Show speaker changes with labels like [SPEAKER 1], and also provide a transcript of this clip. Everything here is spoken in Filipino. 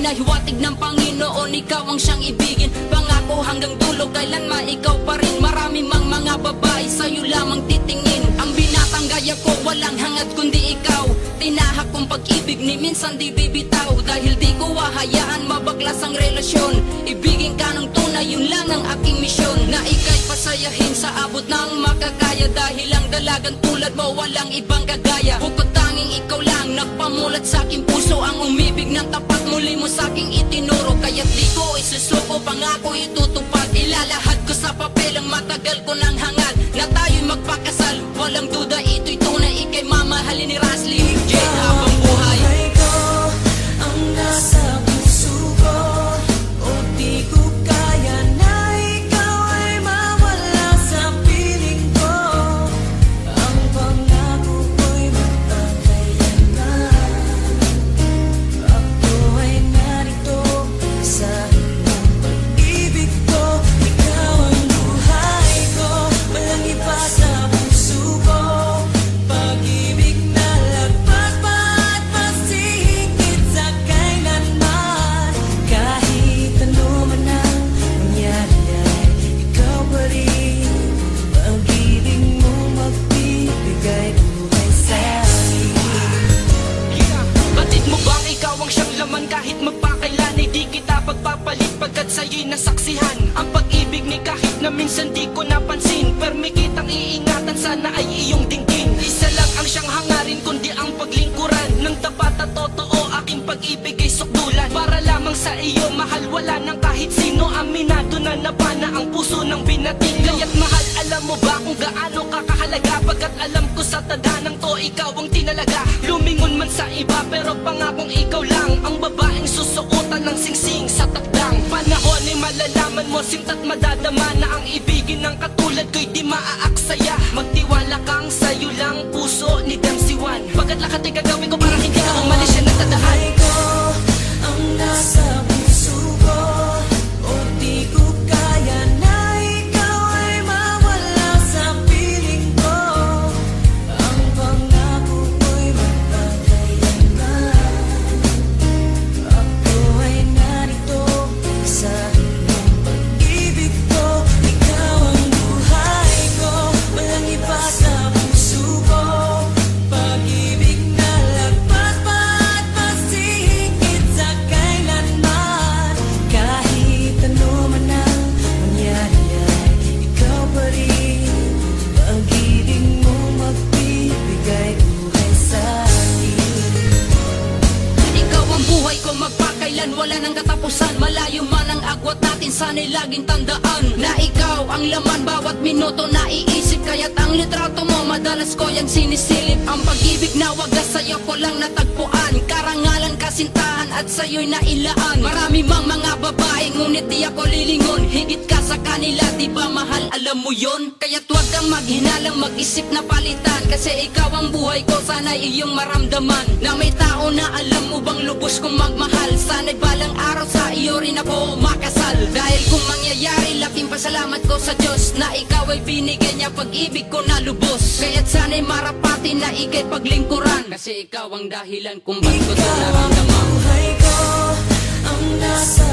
[SPEAKER 1] Pinahiwatig ng Panginoon, ikaw ang siyang ibigin. Pangako hanggang dulo, kailanman ikaw pa rin. Marami mang mga babae, sa'yo lamang titingin. Ang binatang gaya ko, walang hangad kundi ikaw. Tinahak kong pag-ibig ni minsan di bibitaw. Dahil di ko hahayaan mabaklas ang relasyon. Ibigin ka ng tunay, yun lang ang aking misyon. Na ika'y pasayahin sa abot ng makakaya. Dahil ang dalagang tulad mo, walang ibang kagaya. Bukod tanging ikaw lang, nagpamulat sa aking puso. Ang umibig ng tapat, muli mo sa aking itinuro. Kaya't di ko isusuko, pangako itutupad. Ilalahad ko sa papel ang matagal ko ng hangad. Na tayo'y magpakasal, walang duda ito'y tunay. Ika'y mamahalin ni Rasly J habang buhay.
[SPEAKER 2] Buhay ko ang nasa puso ko. O di ko kaya na ikaw ay mawala sa piling ko. Ang pangako ko'y magpakailanman. Ako ay narito sa iyong pag-ibig ko. Ikaw ang buhay ko, walang iba sa puso ko. Pag-ibig na lagpas pa at mas higit sa kailanman. Kahit ano man ang mangyari ay ikaw pa rin. Pag-ibig mo magbibigay buhay sa akin.
[SPEAKER 3] Batid mo bang ikaw ang siyang laman kahit magpakailan ay di kita pagpapalit pagkat sa'yo'y nasaksihan ang pag-ibig ni kahit na minsan di ko napansin. Permi kitang iingatan, sana ay iyong dinggin. Isa lang ang siyang hangarin kundi ang paglingkuran ng tapat at totoo. Aking pag-ibig ay sukdulan para lamang sa iyo, mahal wala nang kahit sino. Aminado na nabana ang puso ng binating. Kaya't mahal, alam mo ba kung gaano ka kahalaga? Pagkat alam ko sa tadanang to, ikaw ang tinalaga. Lumingon man sa iba pero pangakong ikaw lang ang babaeng susuotan ng singsing sa takdang panahon. Ay malalaman mo, sinta't madadama na ang ibigin ng katulad ko'y di maaaksaya. Magtiwala kang sa'yo lang puso ni Dempsey One. Pagkat lahat ay gagawin ko para hindi ka umalis siya nagtadahan.
[SPEAKER 2] Buhay ko ang nasa puso ko. O di ko kaya na ikaw ay mawala sa piling ko. Ang pangako ko'y magpakailanman. Ako ay narito sa iyong pag-ibig ko. Ikaw ang buhay ko, walang iba sa puso ko. Pag-ibig na lagpas pa at mas higit sa kailanman. Kahit ano man ang mangyari ay ikaw pa rin. Pag-ibig mo magbibigay buhay sa akin.
[SPEAKER 1] Ikaw ang buhay ko, magpakailan, wala nang katapusan. Malayo man ang agwat natin, sana'y laging tandaan na ikaw ang laman, bawat minuto naiisip. Kaya't ang litrato mo, madalas ko yan sinisilip. Ang pag-ibig na wagas sa'yo ko lang natagpuan. Karangalan, kasintahan at sa'yo'y nailaan. Marami mang mga babae, ngunit di ako lilingon. Higit ka sa kanila, di ba mahal, alam mo yon? Kaya't huwag kang maghinalang, mag-isip na palitan. Kasi ikaw ang buhay ko, sana'y iyong maramdaman na may tao na alam mo bang lubos kong magmahal. Sana'y balang araw sa iyo rin ako makasal. Dahil kung mangyayari, laking pasalamat ko sa Diyos na ikaw ay binigyan niya pag-ibig ko na lubos. Kaya't sana'y marapati na ika'y paglingkuran. Kasi ikaw ang dahilan kung ba't ko ito
[SPEAKER 2] Ikaw ang
[SPEAKER 1] naramdaman.
[SPEAKER 2] buhay ko, ang nasa